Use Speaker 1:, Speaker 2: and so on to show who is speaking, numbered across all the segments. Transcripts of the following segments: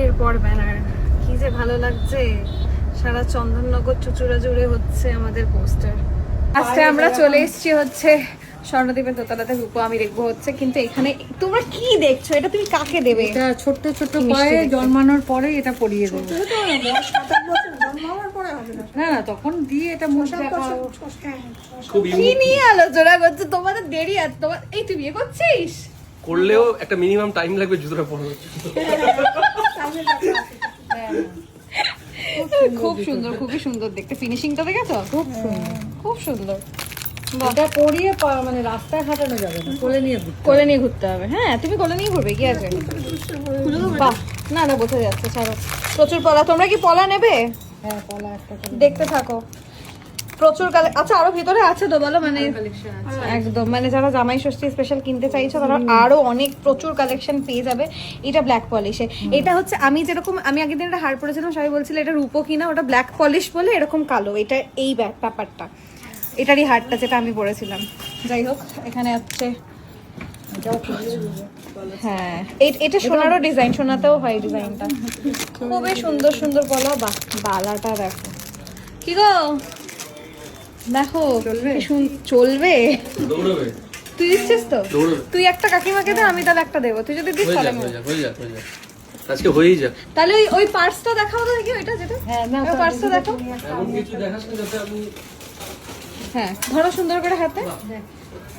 Speaker 1: ব্যানারের পর ব্যানার, কি যে ভালো লাগছে। সারা চন্দননগর চুচুড়া জুড়ে হচ্ছে আমাদের পোস্টার। আজকে আমরা চলে এসেছি হচ্ছে স্বর্ণদ্বীপের দোতলাতে। রূপো আমি দেখবো হচ্ছে, কিন্তু এখানে তোমরা কি দেখছো? এটা তুমি কাকে দেবে?
Speaker 2: এটা ছোট্ট ছোট্ট পায়ে জন্মানোর পরে এটা পরিয়ে দেবো। না না, তখন দিয়ে এটা মুখ দেখাও।
Speaker 1: কি নিয়ে আলোচনা করছো? তোমাদের দেরি আছে। তোমার এই তুই বিয়ে করছিস?
Speaker 3: করলেও একটা মিনিমাম টাইম লাগবে জুতোটা পরার।
Speaker 1: খুব সুন্দর, খুবই সুন্দর দেখতে। ফিনিশিংটা দেখেছো?
Speaker 2: খুব সুন্দর,
Speaker 1: খুব সুন্দর।
Speaker 2: এটা পরিয়ে মানে রাস্তায় হাঁটানো যাবে না, কোলে নিয়ে ঘুরতে।
Speaker 1: কোলে নিয়ে ঘুরতে হবে। হ্যাঁ, তুমি কোলে নিয়ে ঘুরবে, কি আছে? বাহ, না না বোঝা যাচ্ছে। ছাড়ো, প্রচুর পলা। তোমরা কি পলা নেবে?
Speaker 2: হ্যাঁ, পলা একটা করে
Speaker 1: দেখতে থাকো। প্রচুর আচ্ছা, আরো ভিতরে আছে তো বলো, মানে
Speaker 2: কালেকশন আছে।
Speaker 1: একদম মানে যারা জামাই ষষ্ঠী স্পেশাল কিনতে চাইছো তারা আরো অনেক প্রচুর কালেকশন পেয়ে যাবে। এটা ব্ল্যাক পলিশে। এটা হচ্ছে আমি যেরকম আমি আগের দিন একটা হার পরেছিলাম, সবাই বলছিল এটা রূপো কিনা, ওটা ব্ল্যাক পলিশ বলে এরকম কালো। এটা এই ব্যাপারটা, এটারই হারটা যেটা আমি পরেছিলাম। যাই হোক, এখানে আছে হ্যাঁ, এটা সোনারও ডিজাইন, সোনাতেও হয় ডিজাইনটা। খুবই সুন্দর সুন্দর পলা। বাহ, বালাটা দেখো। কি গো দেখো, চলবে?
Speaker 3: দৌড়বে,
Speaker 1: তুই দিচ্ছিস তো?
Speaker 3: দৌড়বে।
Speaker 1: তুই একটা কাকিমাকে দে, আমি তাহলে একটা দেবো। তুই যদি দিস
Speaker 3: হয়ে
Speaker 1: তাহলে
Speaker 3: যাক, হয়ে যাক, হয়ে যাক, হয়ে যাক। আজকে হয়েই যাক।
Speaker 1: তাহলে ওই পার্সটা দেখাও তো দেখি, ওইটা যেটা।
Speaker 2: হ্যাঁ, না
Speaker 1: ওই পার্সটা দেখো।
Speaker 3: এমন কিছু দেখাস না যাতে আমি
Speaker 1: হ্যাঁ, ধরো সুন্দর করে হাতে।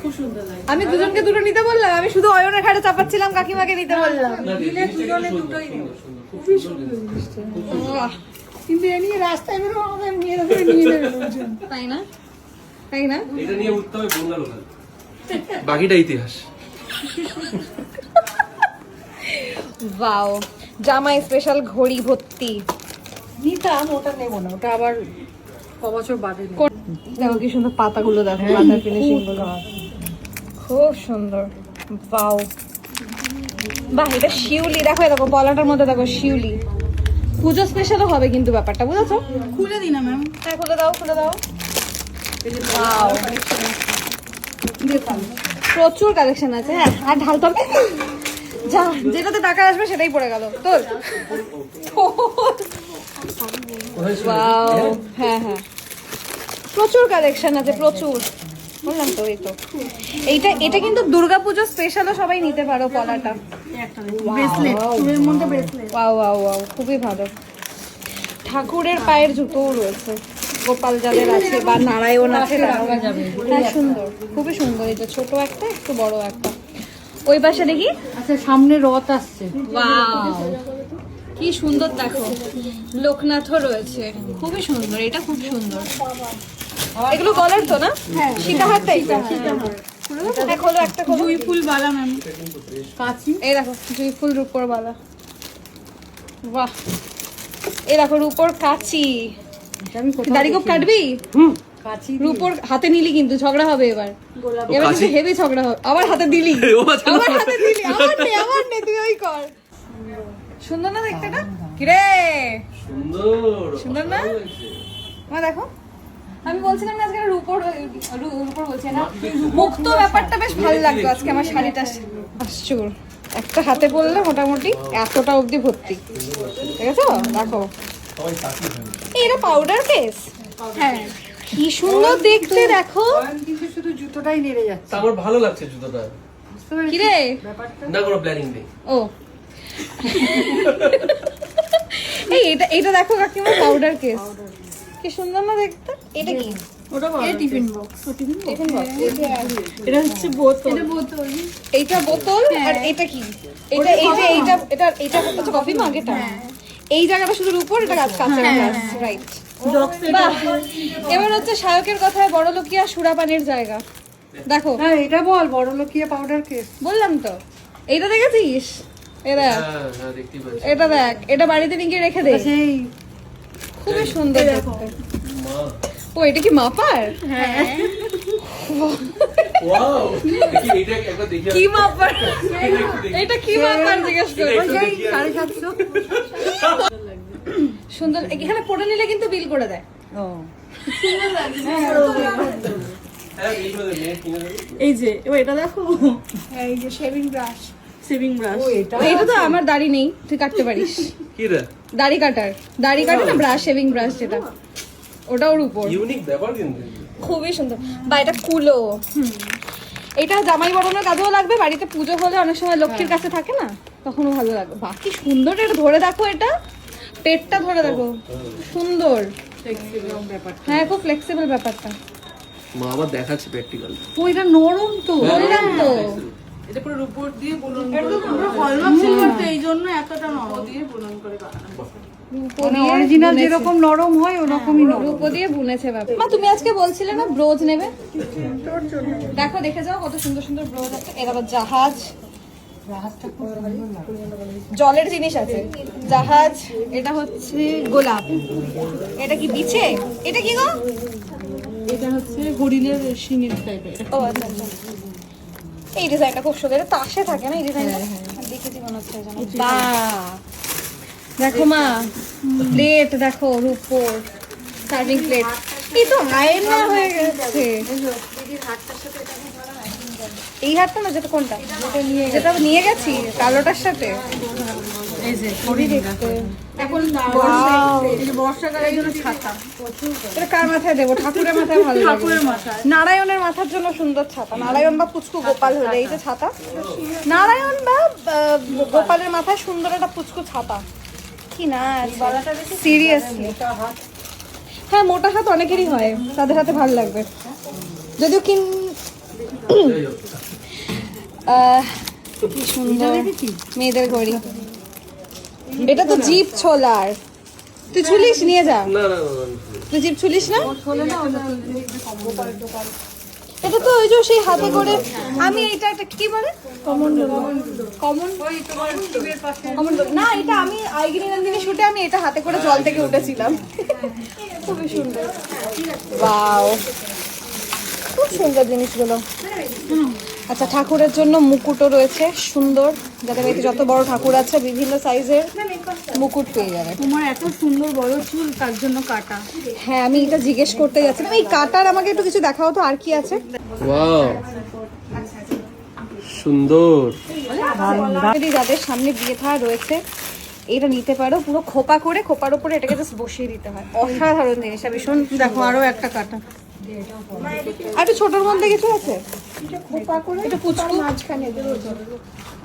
Speaker 2: খুব সুন্দর লাগে।
Speaker 1: আমি দুজনকে দুটো নিতে বললাম, আমি শুধু অয়নের ঘাড়ে চাপাচ্ছিলাম, কাকিমাকে নিতে বললাম।
Speaker 3: না
Speaker 2: দিলে দুজনে দুটোই নেব।
Speaker 3: খুবই সুন্দর।
Speaker 1: বাহ,
Speaker 2: কিন্তু এ নিয়ে রাস্তায় বেরো আমাদের মেয়েরা করে নিয়ে নেবে লোকজন।
Speaker 1: তাই না? তাই না?
Speaker 3: এটা নিয়ে উঠতে হবে বঙ্গাল ওখানে। বাকিটা ইতিহাস।
Speaker 1: ওয়াও, জামাই স্পেশাল ঘড়ি ভর্তি।
Speaker 2: নিতাম, ওটা নেবো না, ওটা আবার কবছর বাদে নেব।
Speaker 1: দেখো কি সুন্দর পাতাগুলো, দেখো পাতার ফিনিশিং গুলো খুব সুন্দর। ওয়াও, বাহ, এটা শিউলি। দেখো দেখো পলাটার মধ্যে দেখো শিউলি। পুজো স্পেশালও হবে কিন্তু ব্যাপারটা, বুঝেছো?
Speaker 2: খুলে দিই না ম্যাম।
Speaker 1: হ্যাঁ, খুলে দাও, খুলে দাও। ওয়াও, প্রচুর কালেকশন আছে। হ্যাঁ, আর ঢালতে হবে যা, যেটাতে টাকা আসবে সেটাই পড়ে গেল তোর। ওয়াও, হ্যাঁ হ্যাঁ, প্রচুর কালেকশন আছে, প্রচুর। বললাম তো, এই তো এটা কিন্তু দুর্গাপুজো স্পেশালও সবাই নিতে পারো পলাটা।
Speaker 2: ব্রেসলেট, চুলের মধ্যে ব্রেসলেট।
Speaker 1: ওয়াও ওয়াও ওয়াও, খুবই ভালো। ঠাকুরের পায়ের জুতোও রয়েছে, গোপাল যাদের আছে বা নারায়ণ আছে তারা
Speaker 2: যাবে।
Speaker 1: হ্যাঁ, সুন্দর, খুবই সুন্দর। এই যে ছোট একটা, একটু বড় একটা। ওই পাশে দেখি।
Speaker 2: আচ্ছা, সামনে রথ আসছে।
Speaker 1: ওয়াও, কি সুন্দর দেখো। লোকনাথও রয়েছে, খুবই সুন্দর। এটা খুব সুন্দর। এগুলো গলার তো না? হ্যাঁ, সীতাহার টাইপের। হ্যাঁ, খোলো একটা, খোলো।
Speaker 2: জুঁই ফুল বালা ম্যাম। কাঁচি।
Speaker 1: এই দেখো, জুঁই ফুল রূপোর বালা। বাহ, এই দেখো রূপোর কাচি।
Speaker 2: আমি কোথাও
Speaker 1: দাড়ি খুব কাটবি?
Speaker 2: কাঁচি
Speaker 1: রূপোর হাতে নিলি কিন্তু ঝগড়া হবে এবার। এবার কিন্তু
Speaker 3: কাচি?
Speaker 1: হেভি ঝগড়া হবে। আবার হাতে দিলি,
Speaker 3: ও আচ্ছা, না।
Speaker 1: আবার হাতে দিলি। আমার নে, তুই ওই কর। সুন্দর না দেখতে না? কিরে
Speaker 3: সুন্দর।
Speaker 1: সুন্দর না?
Speaker 3: ভালো লাগছে।
Speaker 1: মা দেখো, আমি বলছিলাম না আজকে রূপোর বলছি না, মুক্ত ব্যাপারটা বেশ ভালো লাগতো আজকে আমার শাড়িটা। আশ্চর্য, একটা হাতে পরলে মোটামুটি এতটা অবধি ভর্তি। ঠিক আছে, দেখো। এটা পাউডার কেস। হ্যাঁ, কি সুন্দর দেখতে দেখো।
Speaker 2: কিন্তু শুধু জুতোটাই নেড়ে যাচ্ছে।
Speaker 3: তা আমার ভালো লাগছে জুতোটা।
Speaker 1: কিরে,
Speaker 3: না কোনো প্ল্যানিং নেই।
Speaker 1: ও এই এটা দেখো কাকিমা, পাউডার কেস। কি সুন্দর না দেখতে। এটা কি?
Speaker 2: ওটা টিফিন বক্স।
Speaker 1: Tiffin box.
Speaker 2: এটা হচ্ছে বোতল। এটা বোতল।
Speaker 1: এইটা বোতল। আর এটা কি? এটা এই যে এটা হচ্ছে কফি মাগ। এটা এই জায়গাটা শুধু উপর, এটা কাঁচের গ্লাস, রাইট? বাহ, এবার হচ্ছে শায়কের কথায় বড়লোকিয়া সুরাপানের জায়গা। দেখো,
Speaker 2: হ্যাঁ, এটা বল বড়লোকিয়া পাউডার কেস।
Speaker 1: বললাম তো। এইটা দেখেছিস? এটা
Speaker 3: হ্যাঁ হ্যাঁ, দেখতেই পাচ্ছি।
Speaker 1: এটা দেখ, এটা বাড়িতে নিয়ে গিয়ে রেখে দে।
Speaker 2: সেই
Speaker 1: খুবই সুন্দর দেখতে।
Speaker 3: মা,
Speaker 1: ও, এটা কি মাপার?
Speaker 3: ওয়াও, দেখি এইটা একবার দেখি।
Speaker 1: কি মাপার? এটা কি মাপার জিজ্ঞেস কর।
Speaker 2: সেই 750।
Speaker 1: সুন্দর। এখানে পড়ে নিলে কিন্তু বিল করে দেয়।
Speaker 2: ও,
Speaker 3: হ্যাঁ, এইগুলো মেয়ে কিনে দেবে।
Speaker 2: এই যে এটা দেখো, এই যে শেভিং ব্রাশ, শেভিং ব্রাশ।
Speaker 1: এটা তো আমার দাড়ি নেই, তুই কাটতে পারিস।
Speaker 3: কি রে
Speaker 1: দাড়ি কাটে না, ব্রাশ, শেভিং ব্রাশ যেটা, ওটা ওর উপর।
Speaker 3: ইউনিক ব্যাপার কিন্তু।
Speaker 1: খুবই সুন্দর। বা এটা কুলো, এটা জামাই বরণের কাজেও লাগবে, বাড়িতে পুজো হলে অনেক সময় লক্ষ্মীর কাছে থাকে না, তখনও ভালো লাগবে। বাকি সুন্দর, এটা ধরে দেখো, এটা পেটটা ধরে দেখো, সুন্দর। হ্যাঁ, খুব ফ্লেক্সিবল ব্যাপারটা।
Speaker 3: মা আবার দেখাচ্ছে প্র্যাকটিক্যাল।
Speaker 2: ও এটা নরম তো।
Speaker 1: বললাম তো,
Speaker 2: এটা পুরো উপর দিয়ে বুনন করে। এটা তো পুরো হলমার্ক সিলভার তো, এই জন্য এতটা নরম দিয়ে বুনন করে বানানো। অরিজিনাল যেরকম নরম হয় ওরকমই নরম।
Speaker 1: রূপো দিয়ে বুনেছে ব্যাপার। মা তুমি আজকে বলছিলে না ব্রোজ নেবে? দেখো, দেখে যাও কত সুন্দর সুন্দর ব্রোজ আছে। এর আবার জাহাজ, জলের জিনিস আছে, জাহাজ। এটা হচ্ছে গোলাপ, এটা কি বিছে? এটা কি গো?
Speaker 2: এটা হচ্ছে হরিণের শিঙের টাইপের।
Speaker 1: ও আচ্ছা আচ্ছা। এই ডিজাইনটা খুব সুন্দর, এটা তাসে থাকে না এই ডিজাইনটা? দেখেছি মনে হচ্ছে যেন। বাহ, দেখো মা, প্লেট দেখো, রূপোর সার্ভিং প্লেট। এই তো আয়না হয়ে গেছে। এই হাতটা না, যেটা কোনটা, যেটা নিয়ে গেছি কালোটার সাথে।
Speaker 2: এই যে হরিণ এখন বর্ষাকালের জন্য ছাতা।
Speaker 1: এটা কার মাথায় দেবো? ঠাকুরের মাথায় ভালো লাগে।
Speaker 2: ঠাকুরের মাথায়।
Speaker 1: নারায়ণের মাথার জন্য সুন্দর ছাতা। নারায়ণ বা পুচকু গোপাল হলে এই যে ছাতা, নারায়ণ বা গোপালের মাথায় সুন্দর একটা পুচকু ছাতা। কি না সিরিয়াসলি। হ্যাঁ, মোটা হাত অনেকেরই হয়, তাদের হাতে ভালো লাগবে। যদিও কি কি সুন্দর মেয়েদের ঘড়ি। এটা তো জিপ ছোলার, তুই ছুলিস? নিয়ে যা।
Speaker 3: না না না,
Speaker 1: তুই জিপ ছুলিস না? এটা তো ওই যে সেই হাতে করে। আমি এটা একটা কি বলে, কমন না, এটা আমি আইগিরি নন্দিনী শুটে আমি এটা হাতে করে জল থেকে উঠেছিলাম। খুবই সুন্দর। ওয়াও, খুব সুন্দর জিনিসগুলো। আচ্ছা, ঠাকুরের জন্য মুকুটও রয়েছে সুন্দর, যাদের বাড়িতে যত বড় ঠাকুর আছে বিভিন্ন সাইজের মুকুট পেয়ে যাবে।
Speaker 2: তোমার এত সুন্দর বড় চুল, তার জন্য কাটা।
Speaker 1: হ্যাঁ, আমি এটা জিজ্ঞেস করতে যাচ্ছিলাম, এই কাটার আমাকে একটু কিছু দেখাও তো, আর কি আছে?
Speaker 3: ওয়াও, সুন্দর।
Speaker 1: যদি যাদের সামনে বিয়ে থা রয়েছে, এটা নিতে পারো। পুরো খোপা করে, খোপার উপরে এটাকে জাস্ট বসিয়ে দিতে হয়। অসাধারণ জিনিসটা, ভীষণ।
Speaker 2: দেখো আরো একটা কাটা।
Speaker 1: আর একটু ছোটোর মধ্যে কিছু আছে, একটু পুচকু।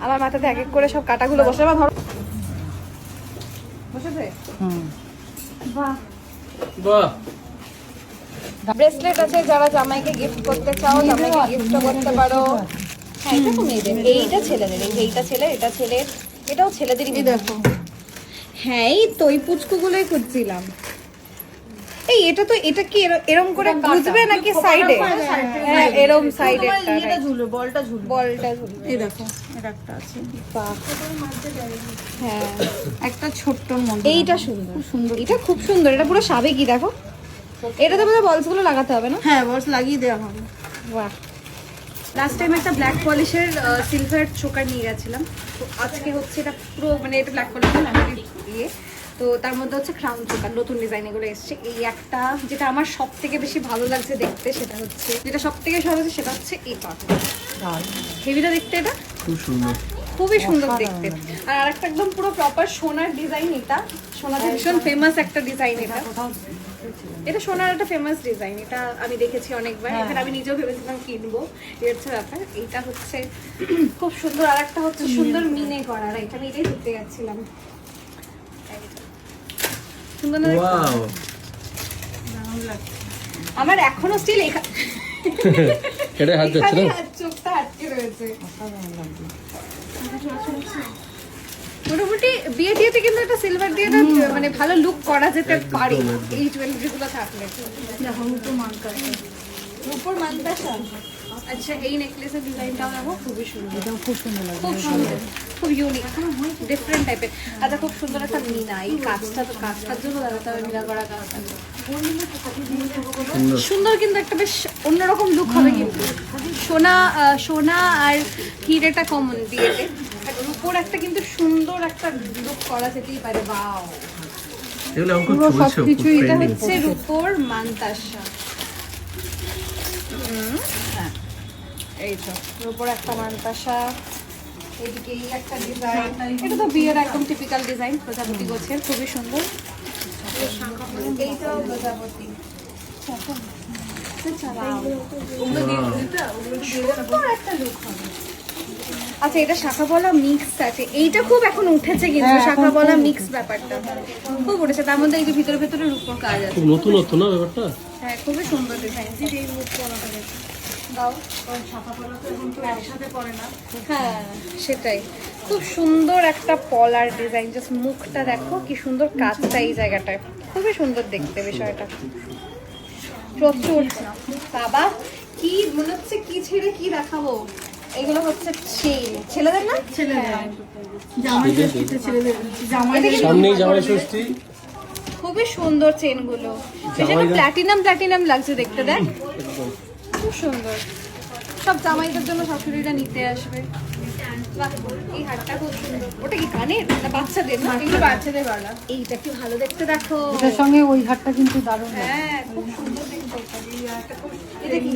Speaker 1: আমার মাথাতে এক এক করে সব কাটাগুলো বসে। আমার ধরো বসেছে। বাহ,
Speaker 3: বাহ,
Speaker 1: ব্রেসলেট আছে, যারা জামাইকে গিফট করতে চাও জামাইকে গিফটও করতে পারো। হ্যাঁ, এটা তো মেয়েদের, এইটা ছেলেদের। এইটা ছেলে, এটা ছেলের, এটাও ছেলেদেরই। দেখো, হ্যাঁ, এই তো এই পুচকুগুলোই খুঁজছিলাম। এই এটা তো, এটা কি এরম করে বুঝবে নাকি সাইডে? হ্যাঁ, এরম সাইডে
Speaker 2: এটা ঝুলো, বলটা ঝুলো।
Speaker 1: বলটা ঝুলবে।
Speaker 2: এই দেখো, এটা একটা আছে।
Speaker 1: বাহ, হ্যাঁ,
Speaker 2: একটা ছোট্টর মধ্যে।
Speaker 1: এইটা সুন্দর, সুন্দর, এটা খুব সুন্দর। এটা পুরো সাবেকি দেখো। এটাতে বোধহয় বলস গুলো লাগাতে হবে না?
Speaker 2: হ্যাঁ, বলস লাগিয়ে দেওয়া হবে।
Speaker 1: বাহ। লাস্ট টাইম একটা ব্ল্যাক পলিশের সিলভার চোকার নিয়ে গেছিলাম, তো আজকে হচ্ছে এটা পুরো, মানে এটা ব্ল্যাক পলিশের দিয়ে, তো তার মধ্যে হচ্ছে ক্রাউন চোকার, নতুন ডিজাইন এগুলো এসছে। এই একটা যেটা আমার সব থেকে বেশি ভালো লাগছে দেখতে, সেটা হচ্ছে, যেটা সব থেকে সহজ হচ্ছে সেটা হচ্ছে এটা। হেভিটা দেখতে, এটা
Speaker 3: খুব সুন্দর।
Speaker 1: খুবই সুন্দর দেখতে। আর আরেকটা একদম পুরো প্রপার সোনার ডিজাইন। এটা সোনাতে ভীষণ ফেমাস একটা ডিজাইন। এটা সোনার একটা ফেমাস ডিজাইন। এটা আমি দেখেছি অনেকবার, এখানে আমি নিজেও ভেবেছিলাম কিনবো। এর হচ্ছে ব্যাপার। এইটা হচ্ছে খুব সুন্দর। আর একটা হচ্ছে সুন্দর মিনে করা, রাইট? আমি এটাই দেখতে যাচ্ছিলাম। সুন্দর না?
Speaker 3: ওয়াও,
Speaker 1: আমার এখনো স্টিল
Speaker 3: এটা হাত যাচ্ছে না?
Speaker 1: চোখটা আটকে রয়েছে। মোটামুটি বিয়ে টিয়েতে কিন্তু একটা সিলভার দিয়ে মানে ভালো লুক করা যেতে পারে এই জুয়েলারি গুলো থাকলে।
Speaker 2: দেখো তো মানকা।
Speaker 1: উপর মানতাসা। আচ্ছা, এই নেকলেসের ডিজাইনটাও দেখো, খুবই সুন্দর।
Speaker 2: এটা খুব সুন্দর লাগে।
Speaker 1: খুব সুন্দর, খুব ইউনিক, ডিফারেন্ট টাইপের। আচ্ছা, খুব সুন্দর একটা মিনা। এই কাজটা তো, কাজটার জন্য লাগাতে হবে মিনা করা কাজটা। সুন্দর, কিন্তু একটা বেশ অন্যরকম লুক হবে। কিন্তু সোনা আর হিরেটা কমন দিয়েতে, উপর একটা কিন্তু সুন্দর একটা লুক করা যেতেই পারে। বাও,
Speaker 3: এগুলো এখন খুব চলছে, খুব
Speaker 1: এটা
Speaker 3: ট্রেন্ডিং।
Speaker 1: হচ্ছে রূপোর মানতাসা। হ্যাঁ, এই তো রূপোর একটা মানতাসা, এদিকে এই একটা ডিজাইন, এটা তো বিয়ের একদম টিপিক্যাল ডিজাইন, প্রজাপতি গোছের, খুবই সুন্দর। এইটাও প্রজাপতি, সুন্দর একটা লুক হবে। আচ্ছা, এটা শাখা পলা মিক্স আছে, এইটা খুব এখন উঠেছে কিন্তু শাখা পলা মিক্স ব্যাপারটা খুব উঠেছে। তার মধ্যে এই যে ভিতরে ভিতরে রূপোর কাজ আছে,
Speaker 3: খুব নতুনত্ব না ব্যাপারটা।
Speaker 1: হ্যাঁ খুবই সুন্দর ডিজাইন। এই রূপ পলাটা দেখো, দাও
Speaker 2: একসাথে পরে না।
Speaker 1: হ্যাঁ সেটাই, খুব সুন্দর একটা পলার ডিজাইন। জাস্ট মুখটা দেখো কি সুন্দর কাজটা এই জায়গাটায়, খুবই সুন্দর দেখতে বিষয়টা। প্রচুর বাবা, কি মনে হচ্ছে কি ছেড়ে কি দেখাবো। এগুলো হচ্ছে চেইন, ছেলেদের না?
Speaker 2: জামাই ষষ্ঠীতে ছেলেদের
Speaker 3: সামনেই জামাই ষষ্ঠী।
Speaker 1: খুবই সুন্দর চেন গুলো, সেটা প্ল্যাটিনাম প্ল্যাটিনাম লাগছে দেখতে, দেখ খুব সুন্দর। সব জামাইদের জন্য শাশুড়িরা নিতে আসবে। বাহ, এই হারটা খুব সুন্দর। ওটা কি কানের না বাচ্চাদের? না, এগুলো বাচ্চাদের বালা। এইটা কি ভালো দেখতে, দেখো
Speaker 2: এটার সঙ্গে ওই হারটা কিন্তু দারুণ।
Speaker 1: হ্যাঁ খুব সুন্দর দেখতে। এটা কি?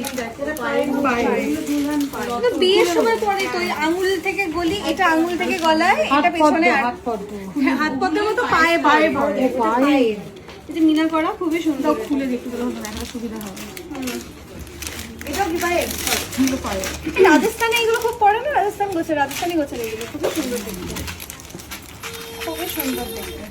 Speaker 1: এটা বিয়ের সময় পরে তো ওই আঙুল থেকে গলি, এটা আঙুল থেকে গলায়, এটা পেছনে
Speaker 2: হাত পদ্ম
Speaker 1: হাত পদ্মের মতো পায়ে পায়ে পড়ে। পায়ে এই যে মিনা করা খুবই সুন্দর।
Speaker 2: খুলে দেখতে গেলে হবে না, সুবিধা হবে।
Speaker 1: এটাও কি পায়ে?
Speaker 2: পায়ে
Speaker 1: রাজস্থানে এগুলো খুব পড়ে না, রাজস্থান গোছের, রাজস্থানি গোছের এগুলো খুবই সুন্দর দেখতে, খুবই সুন্দর দেখতে।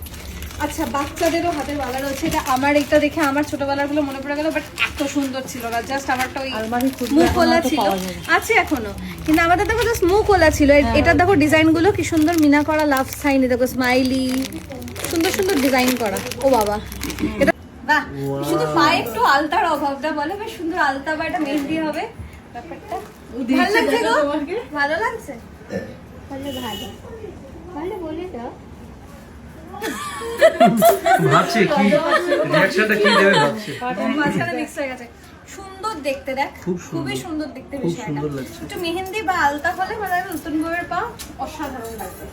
Speaker 1: আচ্ছা, বাচ্চাদেরও হাতের বালা রয়েছে। এটা আমার, এটা দেখে আমার ছোটবেলার গুলো মনে পড়ে গেল, বাট এত সুন্দর ছিল না। জাস্ট আমারটা ওই
Speaker 2: আলমারি খুললে
Speaker 1: মুখ
Speaker 2: এখন
Speaker 1: ওলা
Speaker 2: হয়তো
Speaker 1: ছিল,
Speaker 2: পাওয়া যাবে।
Speaker 1: আছে এখনো, কিন্তু আমাদের দেখো জাস্ট মুখ ওলা ছিল। এটা দেখো ডিজাইন গুলো কি সুন্দর, মিনা করা, লাভ সাইন, দেখো স্মাইলি, সুন্দর সুন্দর ডিজাইন করা। ও বাবা, এটা বাহ, শুধু পায়ে একটু আলতার অভাবটা বলে, বেশ সুন্দর আলতা বা এটা মেহেন্দি হবে ব্যাপারটা। ভালো লাগছে গো? ভালো লাগছে? ভালো ভালো ভালো বলে দাও।
Speaker 3: ভাবছে কি রিঅ্যাকশনটা কি দেবে ভাবছে।
Speaker 1: মাঝখানে মিক্স হয়ে গেছে, সুন্দর দেখতে দেখ,
Speaker 3: খুব সুন্দর।
Speaker 1: খুবই সুন্দর দেখতে
Speaker 3: খুব
Speaker 1: বিষয়টা।
Speaker 3: সুন্দর লাগছে।
Speaker 1: একটু মেহেন্দি বা আলতা হলে মানে নতুন বউয়ের পা অসাধারণ লাগবে।